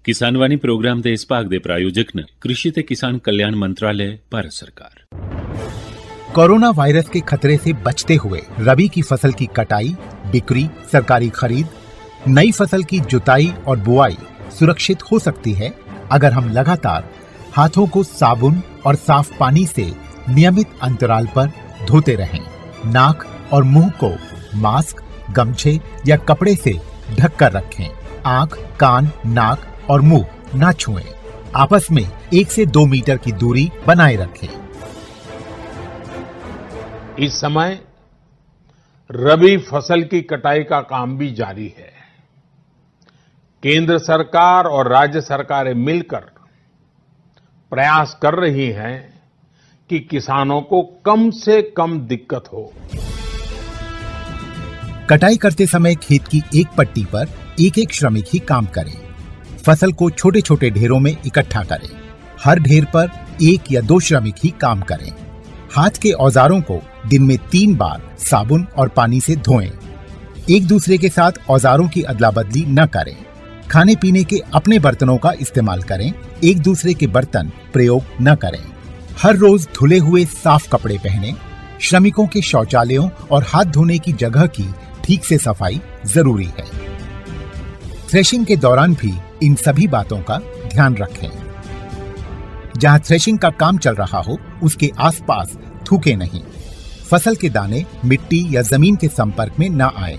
किसान वाणी प्रोग्राम के इस भाग के प्रायोजक ने कृषि ते किसान कल्याण मंत्रालय भारत सरकार। कोरोना वायरस के खतरे से बचते हुए रबी की फसल की कटाई, बिक्री, सरकारी खरीद, नई फसल की जुताई और बुआई सुरक्षित हो सकती है अगर हम लगातार हाथों को साबुन और साफ पानी से नियमित अंतराल पर धोते रहें। नाक और मुंह को मास्क, गमछे या कपड़े से ढककर रखें। आंख, कान, नाक और मुंह न छुएं। आपस में 1 से 2 मीटर की दूरी बनाए रखें। इस समय रबी फसल की कटाई का काम भी जारी है। केंद्र सरकार और राज्य सरकारें मिलकर प्रयास कर रही हैं कि किसानों को कम से कम दिक्कत हो। कटाई करते समय खेत की एक पट्टी पर एक श्रमिक ही काम करे। फसल को छोटे छोटे ढेरों में इकट्ठा करें। हर ढेर पर 1 या 2 श्रमिक ही काम करें। हाथ के औजारों को दिन में 3 बार साबुन और पानी से धोएं। एक दूसरे के साथ औजारों की अदला बदली न करें। खाने पीने के अपने बर्तनों का इस्तेमाल करें। एक दूसरे के बर्तन प्रयोग न करें। हर रोज धुले हुए साफ कपड़े पहनें। श्रमिकों के शौचालयों और हाथ धोने की जगह की ठीक से सफाई जरूरी है। थ्रेशिंग के दौरान भी इन सभी बातों का ध्यान रखें। जहां थ्रेशिंग का काम चल रहा हो उसके आसपास थूके नहीं। फसल के दाने मिट्टी या जमीन के संपर्क में न आए।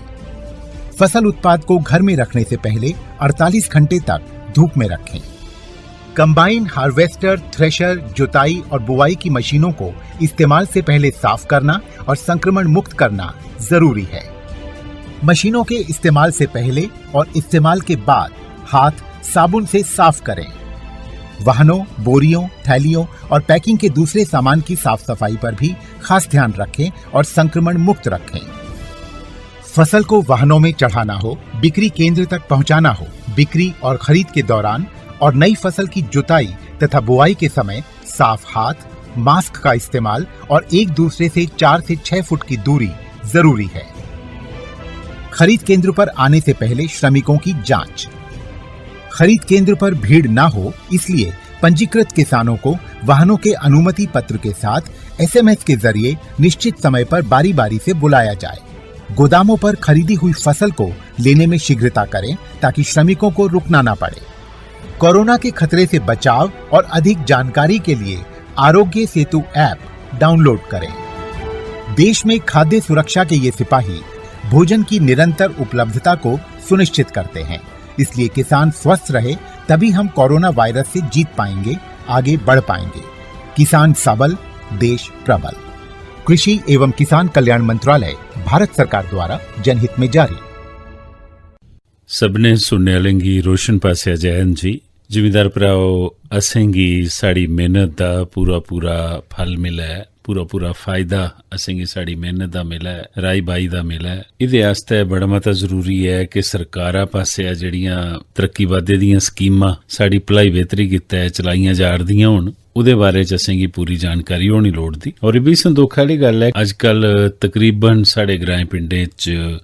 फसल उत्पाद को घर में रखने से पहले 48 घंटे तक धूप में रखें। कंबाइन, हार्वेस्टर, थ्रेशर, जुताई और बुआई की मशीनों को इस्तेमाल से पहले साफ करना और संक्रमण मुक्त करना जरूरी है। मशीनों के इस्तेमाल से पहले और इस्तेमाल के बाद हाथ साबुन से साफ करें। वाहनों, बोरियों, थैलियों और पैकिंग के दूसरे सामान की साफ सफाई पर भी खास ध्यान रखें और संक्रमण मुक्त रखें। फसल को वाहनों में चढ़ाना हो, बिक्री केंद्र तक पहुंचाना हो, बिक्री और खरीद के दौरान और नई फसल की जुताई तथा बुआई के समय साफ हाथ, मास्क का इस्तेमाल और एक दूसरे से 4 से 6 फुट की दूरी जरूरी है। खरीद केंद्र पर आने से पहले श्रमिकों की जांच। खरीद केंद्र पर भीड़ न हो इसलिए पंजीकृत किसानों को वाहनों के अनुमति पत्र के साथ SMS के जरिए निश्चित समय पर बारी बारी से बुलाया जाए। गोदामों पर खरीदी हुई फसल को लेने में शीघ्रता करें ताकि श्रमिकों को रुकना न पड़े। कोरोना के खतरे से बचाव और अधिक जानकारी के लिए आरोग्य सेतु ऐप डाउनलोड करें। देश में खाद्य सुरक्षा के ये सिपाही भोजन की निरंतर उपलब्धता को सुनिश्चित करते हैं। इसलिए किसान स्वस्थ रहे तभी हम कोरोना वायरस से जीत पाएंगे, आगे बढ़ पाएंगे। किसान सबल, देश प्रबल। कृषि एवं किसान कल्याण मंत्रालय, भारत सरकार द्वारा जनहित में जारी। सबने सुनने वालेंगी रोशन पासिया जयंत जी। जिमीदार भराओ, असेंगी साड़ी मेहनत दा पूरा फल मिला है, पूरा फायदा असेंगी साड़ी मेहनत दा मिला है, राई बाई दा मिला है। इहदे आस्ते बड़ा मता जरूरी है कि सरकारां पासे जेहड़ियां तरक्की बाद्दे दियां स्कीमां साड़ी भलाई बेहतरी गित्ते चलाईयां जारदियां होण, उहदे बारे च असेंगी पूरी जानकारी होनी लोड़दी। और इह भी संदोख आह्ली गल्ल है, अजकल तकरीबन साढ़े ग्राएं पिंडें च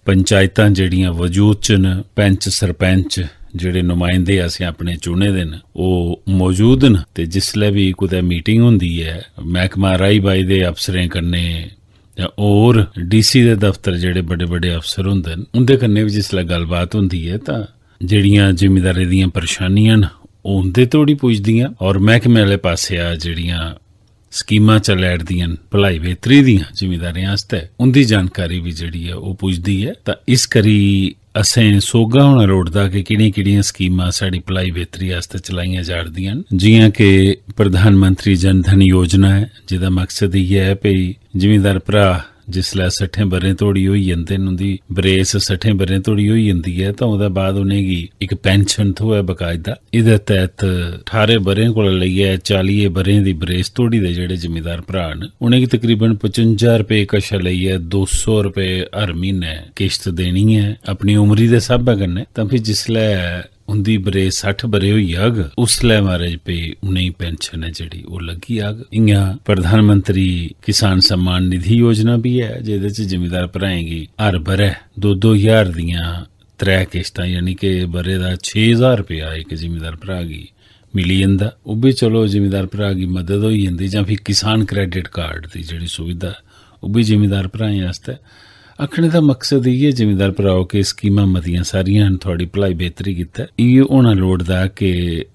पंचायतां जेहड़ियां वजूद च न, पैंच सरपंच जेहड़े नुमाइंदे असें अपने चुने दे न ओह मौजूद न। ते जिसलै भी कुदै मीटिंग हुंदी है मैह्कमा राई बाई दे अफसरें कन्नै जां होर DC दे दफ्तर जेहड़े बड़े बड़े अफसर हुंदे न उंदे कन्नै भी जिसलै गल्लबात हुंदी है तां जेहड़ियां जिमीदारें दियां परेशानियां न ओह उंदे तोड़ी पुजदियां और मैह्कमे आह्ले पासेआ जेहड़ियां स्कीमां चलै'रदियां न भलाई बेहतरी दियां जिमीदारें आस्तै उंदी जानकारी भी जेहड़ी है ओह पुजदी है। तां इस करी असें सोगा होना लोड़दा कि किहड़ियां स्कीमां साड़ी भलाई बेहतरी आस्तै चलाइयां जा'रदियां न, जियां कि प्रधानमंत्री जन धन योजना है, जिहदा मकसद इयै है भई जिमींदार भरा जिसलै 60 ब'रें तोड़ी होई जंदे न, उंदी बरेस 60 ब'रें तोड़ी होई जंदी है, तां ओह्दे बाद उनेंगी इक पेंशन थ्होए बकायदा। इहदे तैह्त 18 ब'रें कोला लेइयै 40 ब'रें दी बरेस तोड़ी दे जेह्ड़े जिमींदार भरा न, उनेंगी तकरीबन 55 रपेऽ कशा लेइयै 200 रपेऽ हर म्हीनै किश्त देनी है अपनी उमरी दे स्हाबै कन्नै। तां फ्ही जिसलै उंदी बरेस 60 ब'रे होई जाग, उसलै महाराज भई उनेंगी पेंशन है जेह्ड़ी ओह् लग्गी जाग। इ'यां प्रधानमंत्री किसान सम्मान निधि योजना भी है, जेह्दे च जिमींदार भ्राएं गी हर ब'रै 2-2 ज्हार दियां 3 किश्तां यानी कि ब'रे दा 6,000 रपेआ इक जिमींदार भ्रा गी मिली जंदा। ओह् बी चलो जिमींदार भ्रा गी मदद होई जंदी। जां फ्ही किसान क्रेडिट कार्ड दी जेह्ड़ी सुविधा ओह् बी जिमींदार भ्राएं आस्तै। आखने दा मकसद इ'यै जिमींदार भराओ कि स्कीमां मतियां सारियां न थुआढ़ी भलाई बेहतरी गित्तै। इ'यै होना लोड़दा कि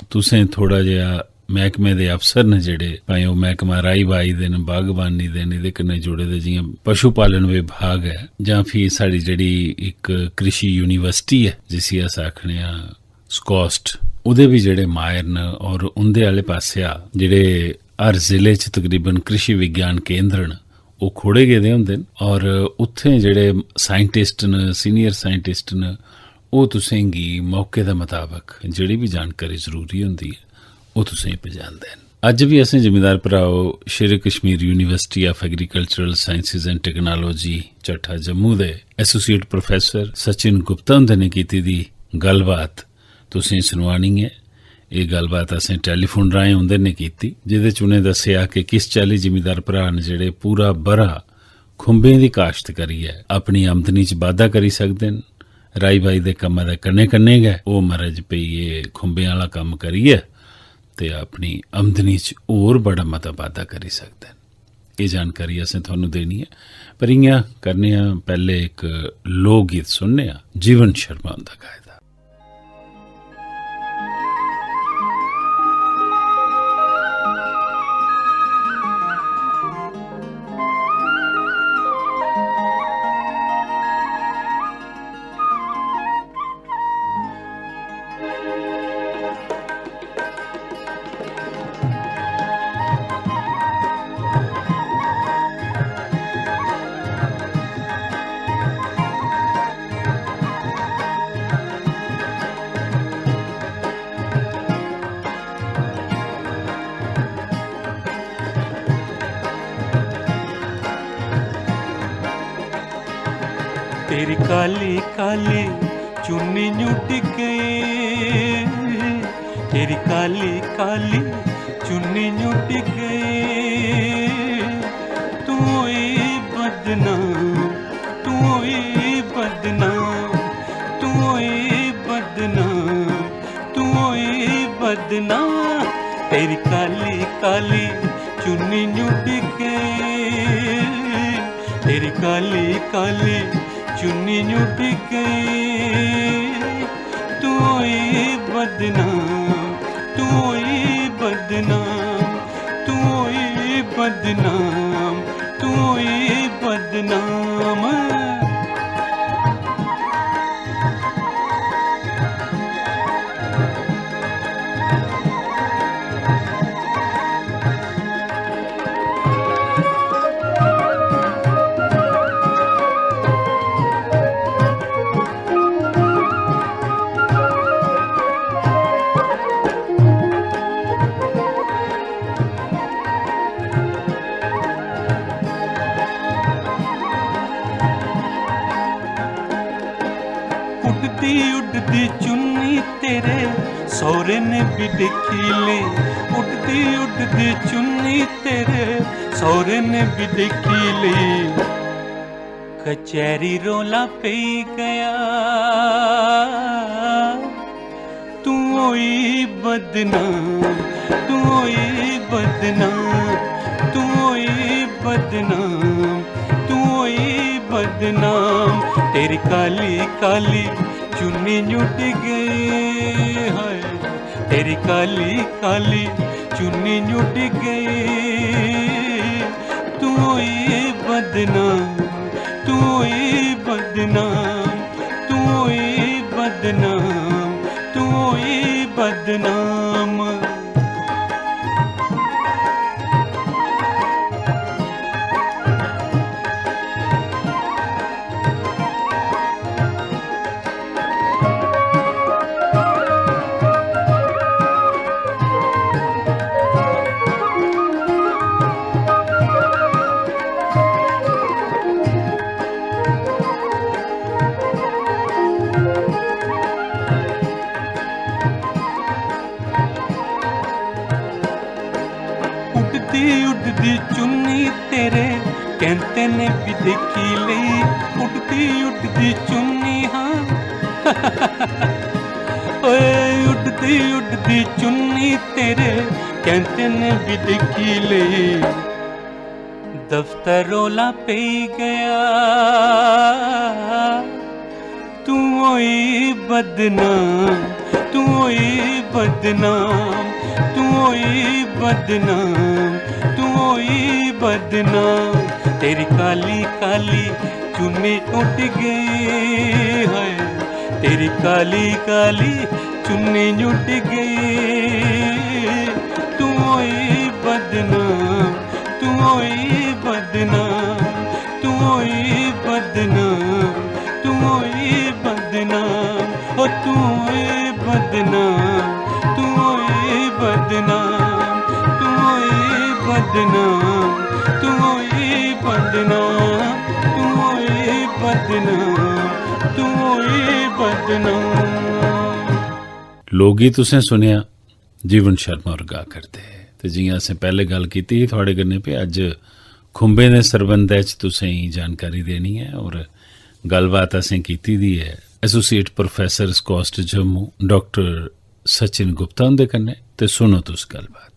तुसें थोड़ा जेहा मैह्कमे दे अफसर न जेह्ड़े, भाएं ओह् मैह्कमा राई बाई दे न, बागबानी दे न, एह्दे कन्नै जुड़े दे जियां पशु पालन विभाग है, जां फ्ही साढ़ी जेह्ड़ी इक कृषि यूनिवर्सिटी है जिसी अस आखने आं स्कॉस्ट, ओह्दे बी जेह्ड़े माहिर न, और उंदे आह्ले पासेआ जेह्ड़े हर जिले च तकरीबन कृषि विज्ञान केंद्र न ओह् खोड़े गेदे होंदे न, और उत्थें जेह्ड़े साइंटिस्ट न, सीनियर साइंटिस्ट न, ओह् तुसेंगी मौके दे मताबक जेह्ड़ी भी जानकारी जरूरी होंदी है ओह् तुसेंगी पजांदे न। अज्ज भी असें जिमींदार भराओ Sher Kashmir university of agricultural sciences and technology Chatha Jammu दे एसोसिएट प्रोफैसर सचिन गुप्ता हुंदे ने कीती दी गल्लबात तुसेंगी सुनवानी है। एह् गल्लबात असें टैलीफोन राहें उंदे ने कीती, जेह्दे च उनें दस्सेआ कि किस चाल्ली जिमींदार भरा न जेह्ड़े पूरा ब'रा खुंबें दी काश्त करियै अपनी आमदनी च बाद्धा करी सकदे न। राई बाई दे कम्मै दे कन्नै कन्नै गै ओह् महाराज भई एह् खुंबें आह्ला कम्म करियै ते अपनी आमदनी च होर बड़ा मता बाद्धा करी सकदे न। एह् जानकारी असें थुहानूं देनी है, पर इ'यां करने आं पैह्ले इक लोक गीत सुनने आं जीवन शर्मा हुंदा गाए दा। तेरी काली काली चुन्नी न्यूट गई, तेरी काली काली चुन्नी न्यूट गई। तू ही बदनाम, तू ही बदनाम, तू ही बदनाम, तू ही बदनाम। तेरी काली काली चुन्नी न्यूट गई, तेरी काली काली चुन्नी न्यूट गई। तू ही बदनाम, तू ही बदनाम, तू ही बदनाम, तू ही बदनाम। उड़ती उड़ती चुन्नी तेरे सौरे ने भी देखी ले, उड़ती उड़ती चुन्नी तेरे सौरे ने भी देखी ले। कचहरी रोला पे गया, तू ही बदनाम, तू ही बदनाम, तू ही बदनाम, तू ही बदनाम। तेरी काली काली चुन्नी न्यूट गई है, तेरी काली काली चुन्नी न्यूट गई। तू ही बदनाम, तू ही बदनाम, तू होई बदनाम, तू होई बदनाम। उड़दी उड़दी चुन्नी तेरे कहते ने भी देखी लई, उड़दी उड़दी चुन्नी हाँ ओए उड़दी उड़दी चुन्नी तेरे कहते ने भी देखी लई। दफ्तर रोला पे गया तू होई बदनाम, तू होई बदनाम, तू होई बदनाम, तू होई बदनाम। तेरी काली काली चुन्नी उठ गई है, तेरी काली काली चुन्नी उठ गई। तू होई बदनाम, तू होई बदनाम, तू होई बदनाम, तू होई बदनाम, ओ तू होई बदनाम, तू होई बदनाम, तू होई बदनाम, तू होई बदनाम, तू होई बदनाम, तू होई बदनाम। लोग ही तुसें सुनिया जीवन शर्मा और गा करते ते जियां असें पहले गल कीती थोड़े कन्नै भी अज खुंबे दे सरबंधै च तुसें जानकारी देनी है और गलबात असें कीती दी है associate professor SKUAST Jammu doctor Sachin Gupta हुंदे कन्नै ते सुनो तुस गलबात।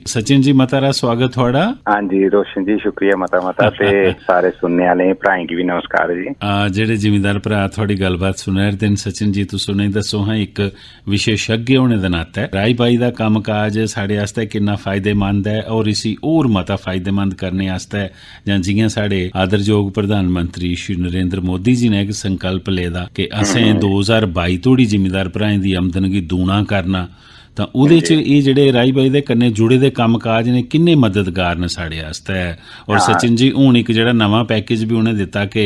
सचिन जी मता रा स्वागत थोड़ा। हाँ जी रोशन जी शुक्रिया मता मता ते सारे सुनने वाले भ्राएं गी भी नमस्कार जी। जेड़े जिमीदार भरा थोड़ी गलबात सुना रहे दिन सचिन जी तुस उनें दसो हाँ एक विशेषज्ञ होने दा नाता राई बाई दा कम्म काज साढ़े आस्ते किन्ना फायदेमंद है और इसी होर मता फायदेमंद करने आस्ते जां जियां साढ़े आदरयोग प्रधानमंत्री श्री नरेंद्र मोदी जी ने एक संकल्प लेदा कि असें 2022 तोड़ी जिमीदार भराएं दी आमदन गी दूना करना तां उहदे च एह् जेह्ड़े राई बाई दे कन्नै जुड़े दे कम्म काज ने किन्ने मददगार न साढ़े आस्तै। और सचिन जी हून इक जेह्ड़ा नवां पैकेज भी उ'नें दित्ता कि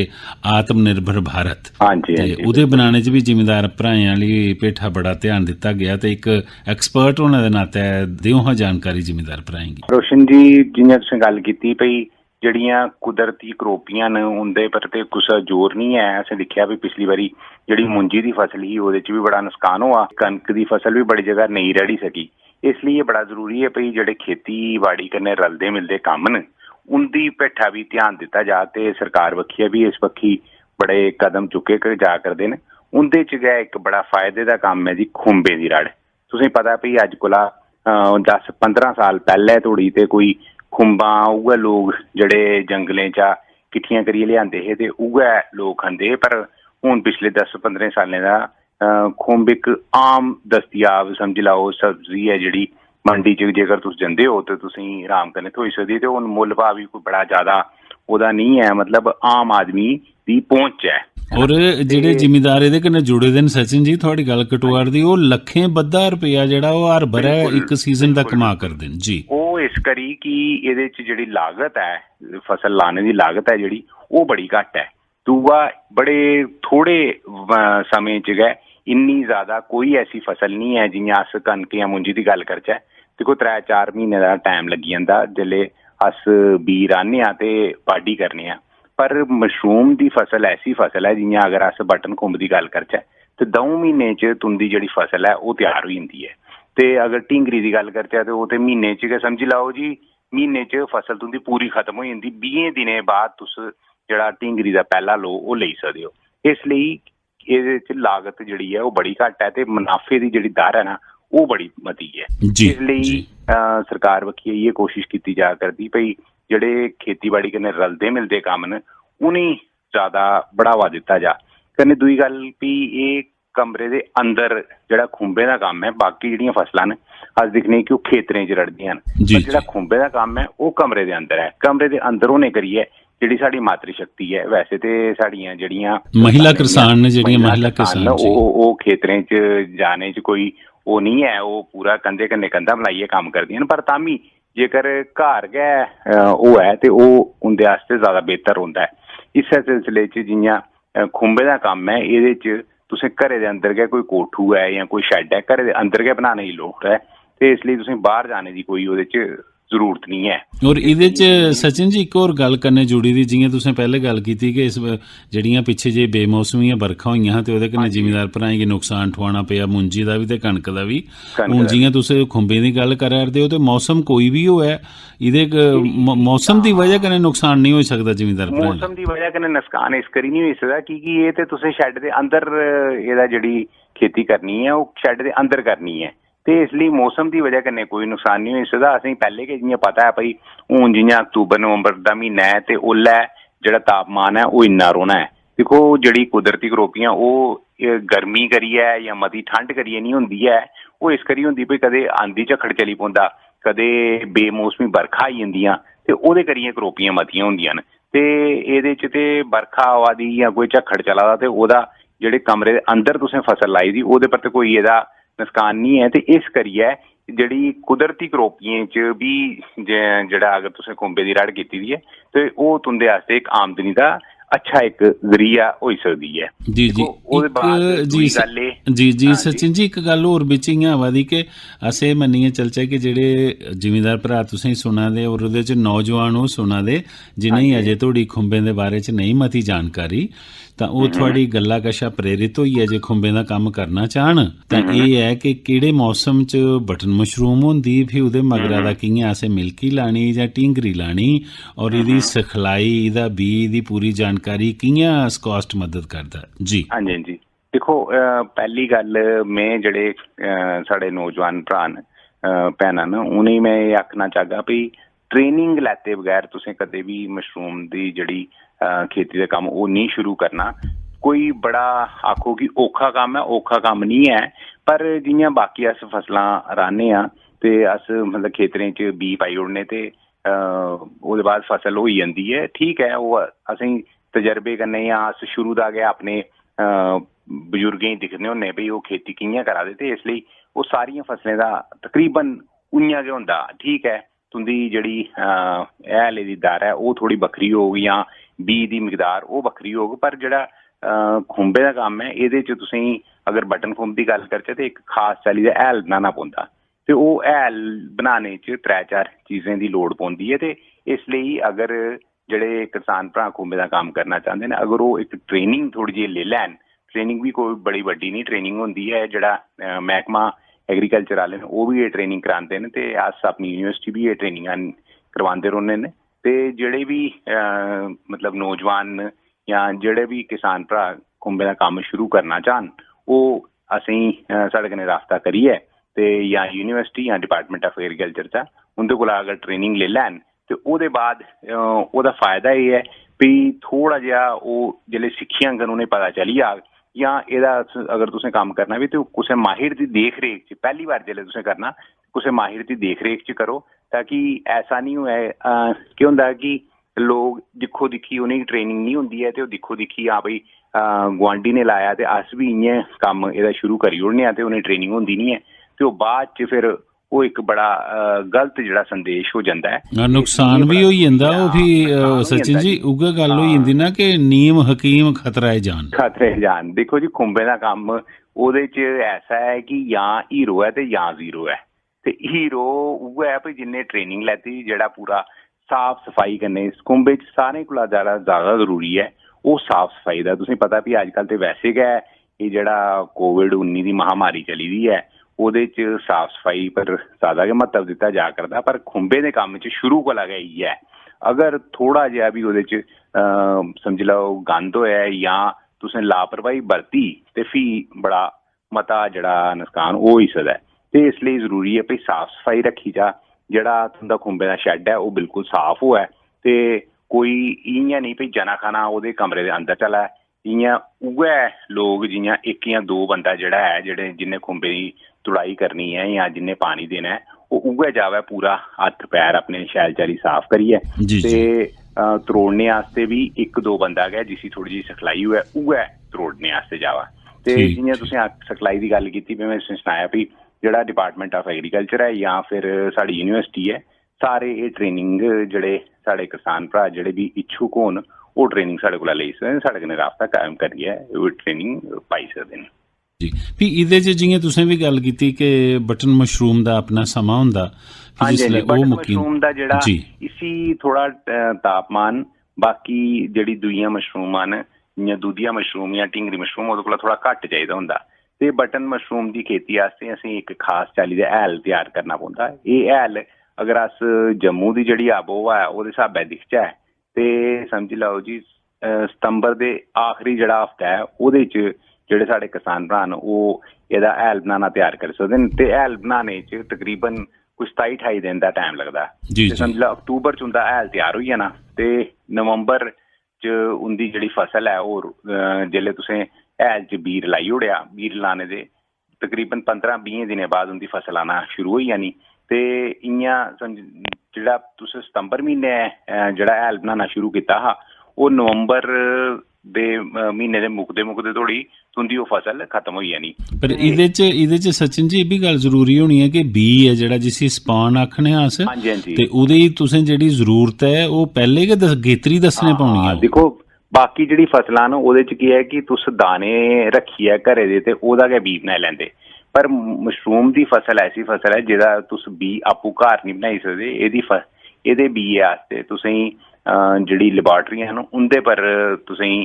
आत्मनिर्भर भारत ते ओह्दे बनाने च भी जिमीदार भ्राएं आह्ली पेठा बड़ा ध्यान दित्ता गया ते इक एक्सपर्ट होने दे नाते देओ हां जानकारी जिमीदार भ्राएं गी। रोशन जी जियां तुसें गल कीती भई ਜਿਹੜੀਆਂ ਕੁਦਰਤੀ ਕਰੋਪੀਆਂ ਨੇ ਉਹਦੇ ਪਰ ਤੇ ਕੁਛ ਜ਼ੋਰ ਨਹੀਂ ਹੈ। ਅਸੀਂ ਦੇਖਿਆ ਵੀ ਪਿਛਲੀ ਵਾਰੀ ਜਿਹੜੀ ਮੂੰਜੀ ਦੀ ਫਸਲ ਸੀ ਉਹਦੇ 'ਚ ਵੀ ਬੜਾ ਨੁਕਸਾਨ ਹੋਇਆ, ਕਣਕ ਦੀ ਫਸਲ ਵੀ ਬੜੀ ਜਗ੍ਹਾ ਨਹੀਂ ਰੜੀ ਸਕੀ। ਇਸ ਲਈ ਇਹ ਬੜਾ ਜ਼ਰੂਰੀ ਹੈ ਭਈ ਜਿਹੜੇ ਖੇਤੀਬਾੜੀ ਕਨੇ ਰਲਦੇ ਮਿਲਦੇ ਕੰਮ ਨੇ ਉਹਦੀ ਭੇਠਾ ਵੀ ਧਿਆਨ ਦਿੱਤਾ ਜਾ ਤੇ ਸਰਕਾਰ ਵੱਖੀ ਵੀ ਇਸ ਪੱਖੀ ਬੜੇ ਕਦਮ ਚੁੱਕੇ ਜਾ ਕਰਦੇ ਨੇ। ਉਹਦੇ 'ਚ ਗਿਆ ਇੱਕ ਬੜਾ ਫਾਇਦੇ ਦਾ ਕੰਮ ਹੈ ਜੀ ਖੁੰਬੇ ਦੀ ਰੜ। ਤੁਸੀਂ ਪਤਾ ਭਈ ਅੱਜ ਕੋਲਾ 10-15 ਸਾਲ ਪਹਿਲੇ ਥੋੜੀ ਤੇ ਕੋਈ खुंबां उ'ऐ लोग जेह्ड़े जंगलें चा किट्ठियां करियै लेआंदे हे ते उ'ऐ लोग खंदे हे। पर हून पिछले 10-15 सालें दा खुंब इक आम दस्तयाब समझी लैओ सब्जी है जेह्ड़ी मंडी च जेकर तुस जंदे हो ते तुसें आराम कन्नै थ्होई सकदी ते हून मुल्ल भाऽ भी कोई बड़ा ज्यादा ओह्दा नहीं है, मतलब आम आदमी दी पहुंच है। और जेह्ड़े जिमीदार एह्दे कन्नै जुड़े दे न सचिन जी थुआढ़ी गल कटुआर दी ओह् लक्खें बद्धा रपेआ जेह्ड़ा ओह् हर ब'रै इक सीजन दा कमा करदे न जी। ओह् इस करी कि एह्दे च जेह्ड़ी लागत है फसल लाने दी लागत है जेह्ड़ी ओह् बड़ी घट्ट है। दूआ बड़े थोड़े समें च गै इन्नी ज्यादा कोई ऐसी फसल नहीं है जियां अस कनक जां मुंजी दी गल करचै ते कोई 3-4 म्हीने दा टाइम लग्गी जंदा जेल्लै अस बीऽ राह्ने आं ते बाड्ढी करने आं। पर मशरूम दी फसल ऐसी फसल है जियां अगर अस बटन खुंब दी गल करचै ते 2 म्हीने च तुंदी जेह्ड़ी फसल है ओह् त्यार होई जंदी है। ते अगर ढींगरी दी गल करचै ते ओह् ते म्हीने च गै समझी लैओ जी म्हीने च फसल तुंदी पूरी खत्म होई जंदी। 20 दिनें बाद तुस जेह्ड़ा ढींगरी दा पैह्ला लो ओह् लेई सकदे हो। इस लेई एह्दे च लागत जेह्ड़ी है ओह् बड़ी घट्ट है ते मुनाफे दी जेह्ड़ी दर है ना ओह् बड़ी मती है। इस लेई सरकार बक्खी इ'यै कोशिश कीती जा करदी भई जेह्ड़े खेतीबाड़ी कन्नै रलदे मिलदे कम्म न उ'नेंगी ज्यादा बढ़ावा दित्ता जा। कन्नै दूई गल भी एह् कमरे दे अंदर जेह्ड़ा खुंबे दा कम्म है बाकी जेह्ड़ियां फसलां न अस दिक्खने कि ओह् खेतरें च रड़दियां न पर जेह्ड़ा खुंबे दा कम्म है ओह् कमरे दे अंदर है। कमरे दे अंदर होने करियै ਜਿਹੜੀ ਸਾਡੀ ਮਾਤਰੀ ਸ਼ਕਤੀ ਹੈ, ਵੈਸੇ ਤੇ ਸਾਡੀਆਂ ਜਿਹੜੀਆਂ ਮਹਿਲਾ ਕਿਸਾਨ ਨੇ, ਜਿਹੜੀਆਂ ਮਹਿਲਾ ਕਿਸਾਨ ਜੀ, ਉਹ ਖੇਤਰਾਂ 'ਚ ਜਾਣੇ 'ਚ ਕੋਈ ਉਹ ਨਹੀਂ ਹੈ, ਉਹ ਪੂਰਾ ਕੰਧੇ ਕੰਨੇ ਕੰਧਾ ਮਿਲਾਈਏ ਕੰਮ ਕਰਦੀਆਂ ਨੇ। ਪਰ ਤਾਂ ਵੀ ਜੇਕਰ ਘਰ गै ਉਹ है तो ਉਹ उंदे आस्ते ज़्यादा बेहतर होंदा है। इस सिलसिले च जियां खुंबे का काम है, ਇਹਦੇ 'ਚ ਤੁਸੀਂ ਘਰੇ ਦੇ ਅੰਦਰ गै कोई कोठू है या कोई शैड है, घरे दे अंदर गै बनाने की लोड़ है, तो इसलिए तुसीं बाहर जाने की कोई ਉਹਦੇ 'ਚ ਜ਼ਰੂਰਤ नहीं है। और ਇਹਦੇ 'ਚ सचिन जी एक होर गल करने जुड़ी दी, जियां तुसें पहले गल कीती कि इस ਜਿਹੜੀਆਂ ਪਿੱਛੇ ਜੇ ਬੇਮੌਸਮੀਆਂ बरखा होईयां ते ਉਹਦੇ कन्नै ਜ਼ਿਮੀਂਦਾਰ भराएं गी नुकसान ठवाना पिया, मुंजी दा भी ते कणक दा भी। हुण जियां तुसीं खुंबे दी गल करा रहे हो, ते मौसम कोई भी होऐ, ਇਹਦੇ मौसम ਦੀ वजह कन्नै नुकसान नहीं हो सकदा ਜ਼ਿਮੀਂਦਾਰ भराएं? मौसम की वजह कन्नै नुकसान इस करी नहीं हो सकदा क्योंकि ये ते तुसीं शैड दे अंदर ਇਹਦਾ ਜਿਹੜੀ खेती करनी है ਉਹ शैड दे अंदर करनी है, तो इसलिए मौसम की वजह कन्नै कोई नुकसान नहीं हो सकदा। असें पैह्ले गै जियां पता है भाई हूँ जियां अक्तूबर नवंबर का महीना है, तो ओल्लै जेह्ड़ा तापमान है वो इन्ना रौह्ना है। दिक्खो जेह्ड़ी कुदरती करोपियां ओह् गर्मी करियै या मती ठंड करियै नहीं होंदी है, ओह् इस करी होंदी भाई कदें आंधी झक्खड़ चली पौंदा, कदें बेमौसमी बरखा आई जंदियां, ते ओह्दे करियै करोपियां मतियां होंदियां न। ते एह्दे च ते बरखा आवा दी या कोई झक्खड़ चला दा, ते ओह्दा जेह्ड़े कमरे दे अंदर तुसें फसल लाई दी ओह्दे पर ते कोई एह्दा नुकसान नहीं है। तो इस करियै जेह्ड़ी कुदरती करोपियें च भी जेह्ड़ा अगर तुसें खुंबे दी रड़ कीती दी है, तो ओह् तुंदे आस्ते इक आमदनी दा अच्छा एक जरिया होई सकदी है। जी जी जी जी सचिन जी, एक गल होर बिच इ'यां आवा दी कि असें मन्नियै चलचै कि जेह्ड़े जिमींदार भरा तुसें सुना दे, और ओह्दे च नौजवान ओह् सुना दे जिनेंगी अजे धोड़ी खुंबें दे बारे च नहीं मती जानकारी, तां ओह् थुआढ़ी गल्ला कशा प्रेरित होइयै जे खुंबें दा कम्म करना चाहन, तां एह् है कि केह्ड़े मौसम च बटन मशरूम होंदी, फ्ही ओह्दे मगरा दा कि'यां असें मिल्की लानी जां टिंगरी लानी, और एह्दी सिखलाई, एह्दा बीऽ दी पूरी जानकारी कि'यां स्कास्ट मदद करदा जी? हाँ जी हाँ जी, दिक्खो पैह्ली गल्ल में जेह्ड़े साढ़े नौजवान भ्राऽ न भैनां न, उ'नेंगी मैं एह् आखना चाहगा भाई ट्रेनिंग लैते बगैर तुसें कदें भी मशरूम दी जेह्ड़ी खेती का कम्म ओह् नहीं शुरू करना। कोई बड़ा आखो कि औखा कम्म है, औखा कम्म नहीं है, पर जियां बाकी अस फसलां राह्ने आं ते अस मतलब खेतरें च बीऽ पाई ओड़ने ते ओह्दे बाद फसल होई जंदी है, ठीक है। ओह् असेंगी तजर्बे कन्नै जां अस शुरू दा गै अपने बजुर्गें गी दिक्खने होन्ने भाई ओह् खेती कि'यां करा दे, ते इसलेई ओह् सारियां फसलें दा तकरीबन उ'यां गै होंदा। ठीक है, तुंदी जेह्ड़ी हैले दी दर है ओह् थोड़ी बक्खरी होग जां बीऽ दी मकदार ओह् बक्खरी होग, पर जेह्ड़ा खुंबे दा कम्म है एह्दे च तुसेंगी अगर बटन खुंब दी गल्ल करचै ते इक खास चाल्ली दा हैल बनाना पौंदा, ते ओह् हैल बनाने च 3-4 चीज़ें दी लोड़ पौंदी है। ते इसलेई अगर जेह्ड़े किसान भ्राऽ खुंबे दा कम्म करना चांह्दे न, अगर ओह् इक ट्रेनिंग थोड़ी जेही लेई लैन, ट्रेनिंग भी कोई बड़ी बड्डी नहीं ट्रेनिंग होंदी है, जेह्ड़ा मैह्कमा एग्रीकल्चर आह्ले न ओह् भी एह् ट्रेनिंग करांदे न, ते अस अपनी यूनिवर्सिटी भी एह् ट्रेनिंगां करवांदे रौह्ने न। ते जेह्ड़े भी मतलब नौजवान न जां जेह्ड़े भी किसान भ्राऽ खुंबे दा कम्म शुरू करना चाहन, ओह् असेंगी साढ़े कन्नै राबता करियै ते जां यूनिवर्सिटी जां डिपार्टमेंट ऑफ एग्रीकल्चर चा उं'दे कोला अगर ट्रेनिंग लेई लैन, ते ओह्दे बाद ओह्दा फायदा एह् है भी थोड़ा जेहा ओह् जेल्लै सिक्खी जाङन, उ'नेंगी पता चली जाग, जां एह्दा अगर तुसें कम्म करना बी ते कुसै माहिर दी देख रेख च पैह्ली बार जेल्लै तुसें करना, कुसै माहिर दी देख रेख च करो, ताकि ऐसा नहीं होऐ केह् होंदा कि लोग दिक्खो दिक्खी उ'नेंगी ट्रेनिंग नहीं होंदी है, ते ओह् दिक्खो दिक्खी हाँ भाई गुआंढी ने लाया ते अस भी इ'यां कम्म एह्दा शुरू करी ओड़ने आं, ते उ'नेंगी ट्रेनिंग होंदी नहीं है, ते ओह् बाद च फिर ओह् इक बड़ा गलत जेह्ड़ा संदेश हो जंदा है, नुकसान भी होई जंदा। ओह् भी सचिन जी उ'ऐ गल्ल होई जंदी ना कि नीम हकीम खतरा जान, खतरे जान। देखो जी खुंबे दा कम्म ओह्दे च ऐसा है कि जां हीरो है ते जां जीरो है, ते हीरो उ'ऐ है भाई जिन्ने ट्रेनिंग लैती, जेह्ड़ा पूरा साफ सफाई कन्नै खुंबे च सारें कोला ज़्यादा जरूरी है ओह् साफ सफाई दा। तुसेंगी पता भी अजकल ते वैसे गै एह् जेह्ड़ा कोविड-19 दी महामारी चली दी है, ओह्दे च साफ सफाई पर ज़्यादा गै म्हत्तव दित्ता जा करदा, पर खुंबे दे कम्म च शुरू कोला गै इ'यै, अगर थोड़ा जेहा भी ओह्दे च समझी लैओ गंद होया जां तुसें लापरवाही बरती, ते फ्ही बड़ा मता जेह्ड़ा नुकसान ओह् होई सकदा है। ते इसलेई जरूरी है भाई साफ सफाई रक्खी जा, जेह्ड़ा तुंदा खुंबे दा शैड है ओह् बिल्कुल साफ होऐ, ते कोई इ'यां नहीं भाई जना खना ओह्दे कमरे दे अंदर चलै, इ'यां उ'ऐ लोग जि'यां इक जां दो बंदा जेह्ड़ा है जेह्ड़े जिन्ने खुंबे दी तुड़ाई करनी है जां जिन्ने पानी देना है, ओह् उ'ऐ जावै पूरा हत्थ पैर अपने शैल चाल्ली साफ करियै, ते त्रोड़ने आस्ते भी 1-2 बंदा गै जिसी थोड़ी जी सिखलाई होऐ उ'ऐ त्रोड़ने आस्ते जावा। ते जियां तुसें सिखलाई दी गल कीती मैं तुसें सनाया भी जेह्ड़ा डिपार्टमेंट ऑफ एग्रीकल्चर है जां फिर साढ़ी यूनिवर्सिटी है, सारे एह् ट्रेनिंग जेह्ड़े साढ़े किसान भ्रा जेह्ड़े भी इच्छुक होन ओह् ट्रेनिंग साढ़े कोला लेई सकदे, साढ़े कन्नै राबता कायम करियै ओह् ट्रेनिंग पाई सकदे न जी। भी एह्दे च जियां तुसें भी गल कीती कि बटन मशरूम दा अपना समां होंदा, जिसलै बटन मशरूम दा जेह्ड़ा इसी थोड़ा तापमान बाकी जेह्ड़ी दूइयां मशरूमां न जियां दुधिया मशरूम जां टिंगरी मशरूम ओह्दे कोला थोड़ा घट्ट चाहिदा होंदा। ते बटन मशरूम दी खेती आस्ते असें इक खास चाल्ली दा हैल त्यार करना पौंदा। एह् हैल अगर अस जम्मू दी जेह्ड़ी आबोहवा है ओह्दे स्हाबै दिखचै ते समझी लैओ जी सितंबर दे आखरी जेह्ड़ा हफ्ता है ओह्दे च जेह्ड़े साढ़े किसान भ्रा न ओह् एह्दा हैल बनाना त्यार करी सकदे न। ते हैल बनाने च तकरीबन कोई 27-28 दिन दा टाइम लगदा। ते समझी लैओ अक्तूबर च उंदा हैल त्यार होई जाना ते नवंबर च उंदी जेह्ड़ी फसल है ओह् जेल्लै तुसें हैल च बीर लाई ओड़ेआ, बीर लाने दे तकरीबन 15-20 दिनें बाद उंदी फसल आना शुरू होई जानी। ते इ'यां जेह्ड़ा तुस सितंबर म्हीने जेह्ड़ा हैल बनाना शुरू कीता हा ओह् नवंबर दे म्हीने दे मुकदे धोड़ी तुंदी ओह् फसल खत्म होई जानी। पर एह्दे च सचिन जी एह् भी गल जरूरी होनी है कि बीऽ है जेह्ड़ा जिसी स्पान आखने आं अस, ते ओह्दी तुसें जेह्ड़ी जरूरत है ओह् पैह्ले गै गेतरी दस्सने पौनी है। दिक्खो बाकी जेह्ड़ी फसलां न ओह्दे च केह् है कि तुस दाने रक्खियै घरै दे ते ओह्दा गै बीऽ बनाई लैंदे, पर मशरूम दी फसल ऐसी फसल है जेह्दा तुस बीऽ आपूं घर नहीं बनाई सकदे। एह्दे बीऽ आस्ते तुसेंगी जेह्ड़ी लेबार्टरियां न उं'दे पर तुसेंगी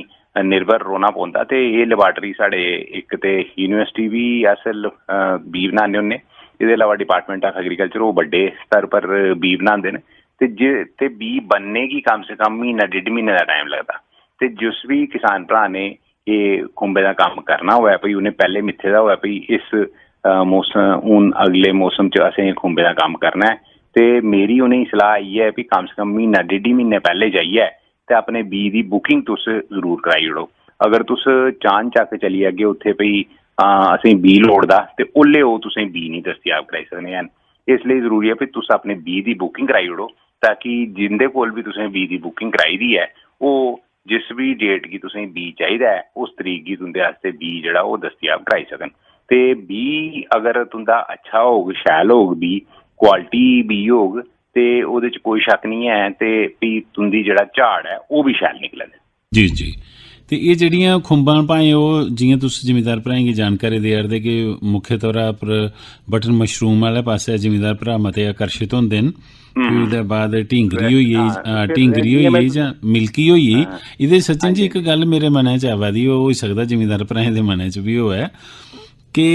निर्भर रौह्ना पौंदा। ते एह् लेबार्टरी साढ़े इक ते यूनिवर्सिटी भी अस बीऽ बनाने होन्ने, एह्दे अलावा डिपार्टमेंट ऑफ एग्रीकल्चर ओह् बड्डे स्तर पर बीऽ बनांदे न। ते बीऽ बनने गी कम से कम म्हीना 1.5 म्हीने दा टाइम लगदा। ते जिस भी किसान भ्रा ने एह् खुंबे दा कम्म करना होऐ भई उ'नें पैह्ले मित्थे दा होऐ भई इस मौसम हून अगले मौसम च असें खुंबे दा कम्म करना है, ते मेरी उ'नेंगी सलाह इ'यै है कि कम से कम म्हीना 1.5 म्हीने पैह्ले जाइयै ते अपने बीऽ दी बुकिंग तुस जरूर कराई ओड़ो। अगर तुस चान चक्क चली जागे उत्थे भई असेंगी बीऽ लोड़दा ते ओल्ले ओह् तुसेंगी बीऽ नहीं दस्तयाब कराई सकने हैन। इसलिए जरूरी है भई तुस अपने बीऽ दी बुकिंग कराई ओड़ो ताकि जिंदे कोल भी तुसें बीऽ दी बुकिंग कराई दी है ओह् जिस भी डेट गी तुसेंगी बीऽ चाहिदा है उस तरीक गी तुंदे आस्ते बीऽ जेह्ड़ा ओह् दस्तयाब कराई सकन। ते बीऽ अगर तुंदा अच्छा होग, शैल होग, बीऽ क्वालिटी बीऽ होग ते ओह्दे च कोई शक नहीं है ते भी तुंदी जेह्ड़ा झाड़ है ओह् भी शैल निकलग। जी जी। ते एह् जेह्ड़ियां खुंबां भाएं ओह् जियां तुस जिमीदार भ्राएं गी जानकारी देआ दे कि मुख्य तौरा पर बटन मशरूम आह्ले पास्से जिमीदार भ्रा मते आकर्शित होंदे न। फिर ओह्दे बाद टिंगरी होई गेई जां मिल्की होई गेई। एह्दे सचिन जी इक गल्ल मेरे मनै च आवा दी ओह् होई सकदा जिमीदार भ्राएं दे मनै च भी होऐ कि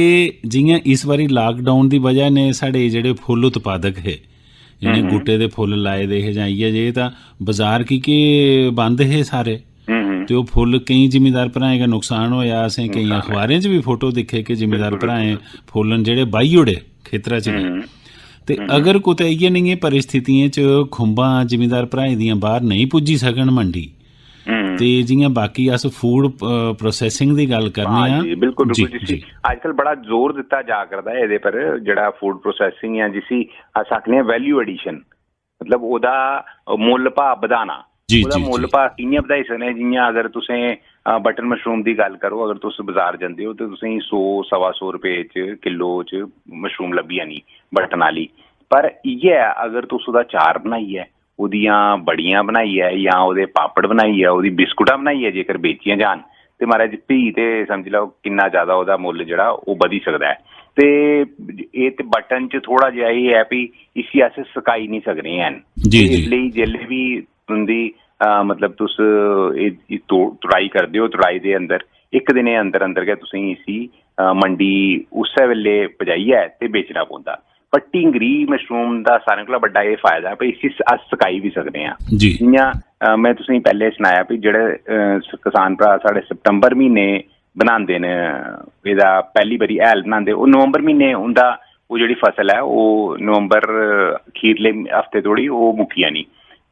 जियां इस बारी लाकडाउन दी बजह ने साढ़े जेह्ड़े फुल्ल उत्पादक हे जि'नें गुट्टे दे फुल्ल लाए दे हे जां इ'यै जेह् तां बाजार की के बंद हे सारे, ते ओह् फुल्ल केईं जिमीदार भ्राएं गा नुकसान होया। असें केईं अखबारें च भी फोटो दिक्खे कि जिमीदार भ्राएं फुल्ल जेह्ड़े बाही ओड़े खेतरा च गै। ते अगर कुतै इ'यै नेहियें परिस्थितियें च खुंबां जिमीदार भ्राएं दियां बाहर नहीं पुज्जी सकन मंडी, ते जियां बाकी अस फूड प्रोसैसिंग दी गल करने आं, बिल्कुल जी अजकल बड़ा जोर दित्ता जा करदा है एह्दे पर जेह्ड़ा फूड प्रोसैसिंग है जिसी अस आखने आं वैल्यू एडिशन, मतलब ओह्दा मुल्ल भाऽ बधाना। ओह्दा मुल्ल भाऽ कि'यां बधाई सकने? जियां अगर तुसें बटन मशरूम दी गल करो, अगर तुस बाजार जंदे हो ते तुसेंगी 100-125 रपेऽ च किलो च मशरूम लब्भी जानी बटन आह्ली। पर इ'यै अगर तुस ओह्दा चार बनाइयै, ओह्दियां बड़ियां बनाइयै जां ओह्दे पापड़ बनाइयै, ओह्दी बिस्कुटां बनाइयै जेकर बेचियां जान ते महाराज फ्ही ते समझी लैओ किन्ना ज्यादा ओह्दा मुल्ल जेह्ड़ा ओह् बधी सकदा है। ते एह् ते बटन च थोह्ड़ा जेहा एह् है भी इसी अस सकाई नहीं सकने हैन, इसलेई जेल्लै बी तुंदी मतलब तुस तुड़ाई करदे हो, तुड़ाई दे अंदर इक दिनै अंदर अंदर गै तुसेंगी इसी मंडी उस्सै वेल्ले पजाइयै ते बेचना पौंदा। पर टिंगरी मशरूम दा सारें कोला बड्डा एह् फायदा है भई इसी अस सकाई बी सकने आं। जियां मैं तुसेंगी पैह्ले सनाया भी जेह्ड़े किसान भ्रा साढ़े सितंबर म्हीने बनांदे न एह्दा पैह्ली बारी हैल बनांदे, ओह् नवंबर म्हीने उंदा ओह् जेह्ड़ी फसल है ओह् नवंबर खीरले हफ्ते धोड़ी ओह् मुक्की जानी।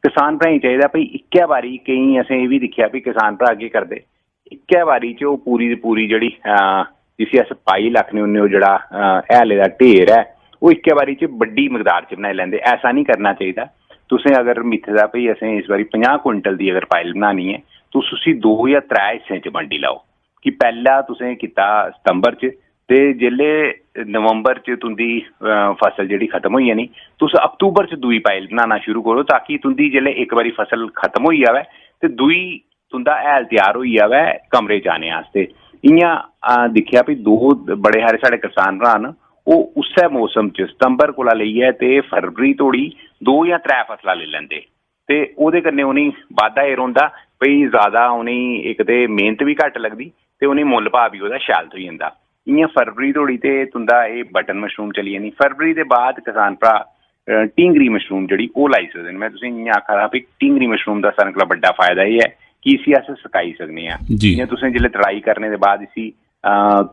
किसान भ्राएं चाहिदा भई इक्कै बारी, केईं असें एह् बी दिक्खेआ भी किसान भ्रा केह् करदे इक्कै बारी च ओह् पूरी दी पूरी जेह्ड़ी जिसी अस पाइल आखने होन्ने ओह् जेह्ड़ा हैले दा ढेर है ओह् इक्कै बारी च बड्डी मकदार च बनाई लैंदे। ऐसा नहीं करना चाहिदा। तुसें अगर मित्थे दा भई असें इस बारी 50 कुंटल दी अगर पाइल बनानी है तुस उसी 2 या 3 हिस्सें च बंडी लाओ कि पैह्ला तुसें कीता सितंबर च ते जेल्लै नवंबर च तुंदी फसल जेह्ड़ी खत्म होई जानी तुस अक्तूबर च दूई पाइल बनाना शुरू करो ताकि तुंदी जेल्लै इक बारी फसल खत्म होई जावै ते दूई तुंदा हैल त्यार होई जावै कमरे जाने आस्ते। इ'यां दिक्खेआ भी 2 बड़े हारे साढ़े किसान भ्राऽ न ओह् उस्सै मौसम च सितंबर कोला लेइयै ते फरवरी धोड़ी 2 या 3 फसलां लेई लैंदे ते ओह्दे कन्नै उ'नेंगी बाद्धा एह् रौंह्दा भई ज़्यादा उ'नेंगी इक ते मेह्नत भी घट्ट लगदी ते उ'नेंगी मुल्ल भाऽ भी ओह्दा शैल थ्होई जंदा। इ'यां फरवरी धोड़ी ते तुंदा एह् बटन मशरूम चली जानी। फरवरी दे बाद किसान भ्राऽ ढींगरी मशरूम जेह्ड़ी ओह् लाई सकदे न। में तुसेंगी इ'यां आखा दा भाई ढींगरी मशरूम दा सारें कोला बड्डा फायदा एह् है कि इसी अस सकाई सकने आं। जि'यां तुसें जेल्लै तड़ाई करने दे बाद इसी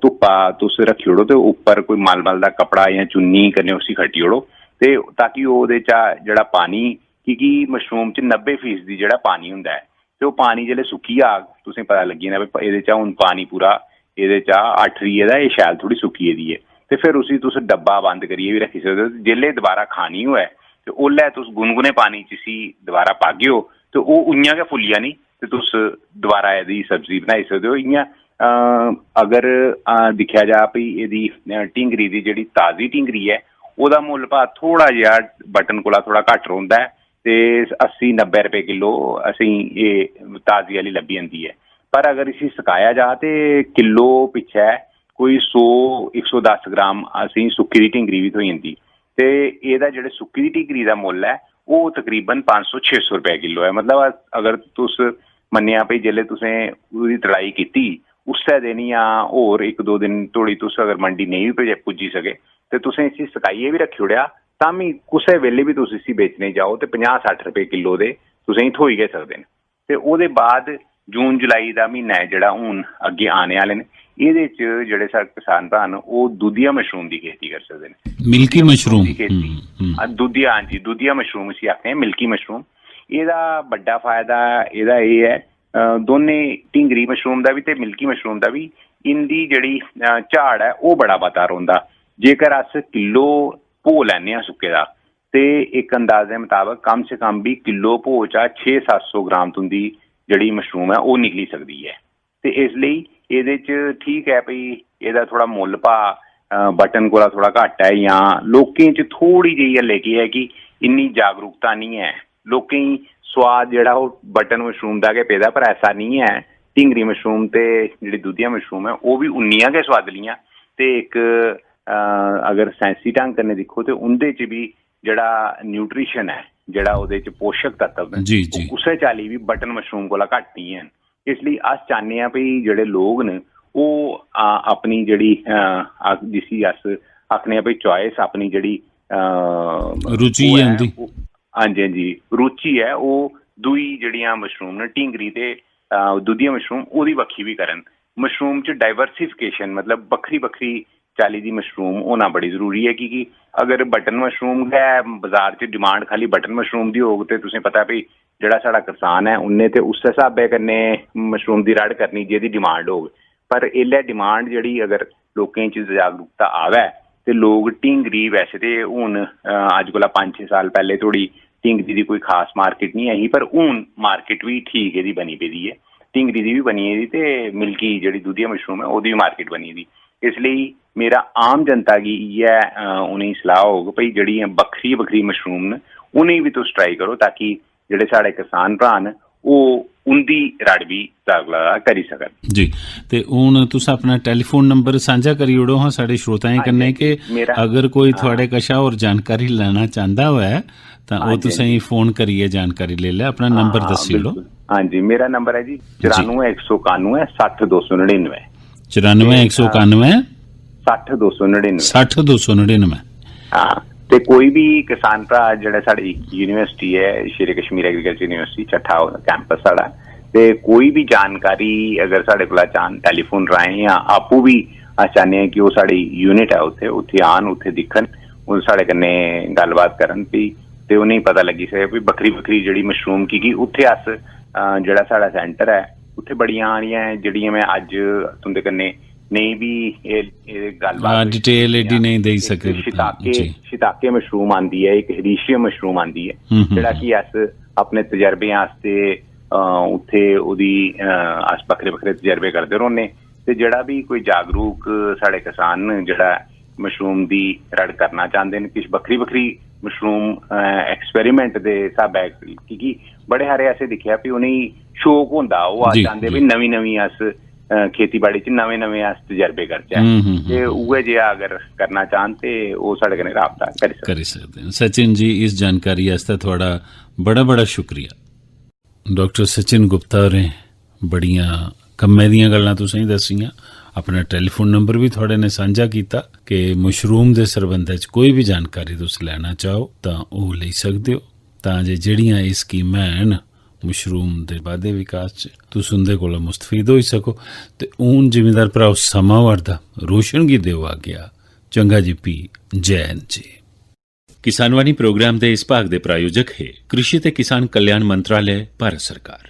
धुप्पा तुस रक्खी ओड़ो ते उप्पर कोई मलमल दा कपड़ा जां चुन्नी कन्नै उसी खट्टी ओड़ो ते ताकि ओह्दे चा जेह्ड़ा पानी कि मशरूम च 90% जेह्ड़ा पानी होंदा ऐ ते ओह् पानी जेल्लै सुक्की जाह्ग तुसेंगी पता लग्गी जाना भाई एह्दे चा हून पानी पूरा एह्दे चा 8 रिये दा एह् शैल थोह्ड़ी सुक्की गेदी ऐ ते फिर उसी तुस डब्बा बंद करियै बी रक्खी सकदे हो। जेल्लै दोबारा खानी होऐ ते ओल्लै तुस गुनगुने पानी च इसी दोबारा पागेओ ते ओह् उ'यां गै फुल्ली जानी ते तुस दोबारा एह्दी सब्जी बनाई सकदे हो। इ'यां अगर दिक्खेआ जा भाई एह्दी ढींगरी दी जेह्ड़ी ताज़ी ढींगरी ऐ ओह्दा मुल्ल भाऽ थोह्ड़ा जेहा बटन कोला थोह्ड़ा घट्ट रौंह्दा ऐ ते 80-90 रपेऽ किलो असेंगी एह् ताज़ी आह्ली लब्भी जंदी ऐ। पर अगर इसी सकाया जा ते किलो पिच्छै कोई 100-110 ग्राम असेंगी सुक्की दी ढींगरी बी थ्होई जंदी ते एह्दा जेह्ड़े सुक्की दी ढींगरी दा मुल्ल ऐ ओह् तकरीबन 500-600 रपेऽ किलो ऐ। मतलब अगर तुस मन्नेआ भाई जेल्लै तुसें ओह्दी तड़ाई कीती उस्सै दिन जां होर 1-2 दिन धोड़ी तुस अगर मंडी नेईं बी पुज्जी सके ते तुसें इसी सकाइयै बी रक्खी ओड़ेआ तां बी कुसै बेल्लै बी तुस इसी बेचने जाओ ते 50-60 रपेऽ किलो दे तुसेंगी थ्होई गै सकदे न। ते ओह्दे बाद जून जुलाई दा म्हीना ऐ जेह्ड़ा हून अग्गें आने आह्ले न एह्दे च जेह्ड़े साढ़े किसान भ्राऽ न ओह् दूधिया मशरूम दी खेती करी सकदे न। मिल्की मशरूम दी खेती दूधिया, हां जी दूधिया मशरूम इसी आखदे मिल्की मशरूम। एह्दा बड्डा फायदा एह्दा एह् ऐ दोनें ढींगरी मशरूम दा बी ते मिल्की मशरूम दा बी इंदी जेह्ड़ी झाड़ ऐ ओह् बड़ा मता रौंह्दा। जेकर अस किलो भोऽ लैन्ने आं सुक्के दा ते इक अंदाजे मताबक कम से कम बी किलो भोऽ चा 600-700 ग्राम तुंदी जेह्ड़ी मशरूम ऐ ओह् निकली सकदी ऐ। ते इसलेई एह्दे च ठीक ऐ भाई एह्दा थोह्ड़ा मुल्ल भाऽ बटन कोला थोह्ड़ा घट्ट है जां लोकें च थोह्ड़ी जेही हल्ले केह् है कि इन्नी जागरूकता नहीं है। लोकें गी स्वाद जेह्ड़ा ओह् बटन मशरूम दा गै पेदा पर ऐसा नहीं है। ढींगरी मशरूम ते जेह्ड़ी दूधिया मशरूम है ओह् बी उन्नियां गै सोआदलियां ते इक अगर साइंसी ढंग कन्नै दिक्खो ते उं'दे च भी जेह्ड़ा न्यूट्रिशन है जेह्ड़ा ओह्दे च पोशक तत्व न उस्सै चाल्ली बी बटन मशरूम कोला घट्ट नहीं हैन। इसलेई अस चाह्न्ने आं भाई जेह्ड़े लोग न ओह् अपनी जेह्ड़ी जिसी अस आखने आं भाई चॉइस अपनी जेह्ड़ी रुचि है उं'दी, हां जी हां जी रुचि है ओह् दूई जेह्ड़ियां मशरूम न ढींगरी ते दूधिया मशरूम ओह्दी बक्खी बी करन। मशरूम च डाइवर्सिफिकेशन मतलब बक्खरी बक्खरी चाल्ली दी मशरूम होना बड़ी जरूरी है कि अगर बटन मशरूम गै बाजार च डिमांड खाली बटन मशरूम दी होग ते तुसें पता भाई जेह्ड़ा साढ़ा किसान है उन्ने ते उस्सै स्हाबै कन्नै मशरूम दी रड़ करनी जेह्दी डिमांड होग। पर एल्लै डिमांड जेह्ड़ी अगर लोकें च जागरूकता आवै ते लोग ढींगरी वैसे ते हून अज्ज कोला 5-6 साल पैह्ले धोड़ी ढींगरी दी कोई खास मार्केट नहीं ऐही पर हून मार्केट भी ठीक एह्दी बनी पेदी ऐ। ढींगरी दी बी बनी गेदी ते मिल्की जेह्ड़ी दूधिया मशरूम है ओह्दी बी मार्केट बनी गेदी। इसलेई मेरा आम जनता गी इ'यै उ'नेंगी सलाह होग भाई जेह्ड़ियां बक्खरी बक्खरी मशरूम न उ'नेंगी बी तुस ट्राई करो ताकि जेह्ड़े साढ़े किसान भ्राऽ न ओह् उं'दी रड़ बी करी सकन। जी ते हून तुस अपना टैलीफोन नंबर सांझा करी ओड़ो हां साढ़े श्रोताएं कन्नै कि अगर कोई थुआढ़े कशा होर जानकारी लैना चांह्दा होऐ तां ओह् तुसेंगी फोन करियै जानकारी लेई लै। अपना नंबर दस्सी ओड़ो। हां जी मेरा नंबर है जी 94-191 60-299 94-191 60-299 60-299। हाँ ते कोई भी किसान भ्राऽ जेह्ड़ा साढ़ी यूनिवर्सिटी है Shere Kashmir agriculture university Chatha campus साढ़ा ते कोई भी जानकारी अगर साढ़े कोला चाहन टैलीफोन राहें या आपूं भी अस चाह्न्ने आं कि ओह् साढ़ी यूनिट है उत्थे आन उत्थे दिक्खन ओह् साढ़े कन्नै गल्लबात करन भी ते उ'नेंगी पता लग्गी सकै भी बक्खरी बक्खरी जेह्ड़ी मशरूम की उत्थे अस जेह्ड़ा साढ़ा सेंटर है उत्थे बड़ियां जेह्ड़ियां मैं अज्ज तुंदे कन्नै नहीं भी ਇਹ ਗੱਲਬਾਤ हाँ डिटेल एडी नहीं दे सके शिताके मशरूम आंदी है, एक हेरीशियम मशरूम आंदी है ਜਿਹੜਾ कि अस अपने तजर्बे वास्ते उत्थे ओदी अस बक्खरे बक्खरे तजर्बे करदे रौह्ने ते जेह्ड़ा भी कोई जागरूक साढ़े किसान जेह्ड़ा मशरूम दी रड़ करना चाहते हैं, किश बक्खरी बक्खरी मशरूम एक्सपेरिमेंट दे स्हाबै क्योंकि बड़े हारे ऐसे दिक्खेआ भी उ'नेंगी शौक होंदा, ओह् अस चाहते भी नमीं नमीं अस खेतीबाड़ी च नमें नमें अस तजर्बे करचै ते उ'ऐ जेहा अगर करना चाहन ते ओह् साढ़े कन्नै राबता करी सकदे न। सचिन जी इस जानकारी आस्तै थुआढ़ा बड़ा बड़ा शुक्रिया। डॉक्टर सचिन गुप्ता होरें बड़ियां कम्मै दियां गल्लां तुसेंगी दस्सियां, अपना टैलीफोन नंबर भी थुआढ़े ने सांझा कीता कि मशरूम दे सरबंधै च कोई भी जानकारी तुस लैना चाहो तां ओह् लेई सकदे हो, तां जे जेह्ड़ियां एह् स्कीमां हैन मशरूम दे बाद्धे विकास च तुस उंदे कोला मुस्तफीद होई सको। ते हून जिमीदार भराओ समां वरदा रोशन गी देओ आ गया। चंगा जी पी जय हिंद जी। किसानवाणी प्रोग्राम दे इस भाग दे प्रायोजक है कृषि ते किसान कल्याण मंत्रालय भारत सरकार।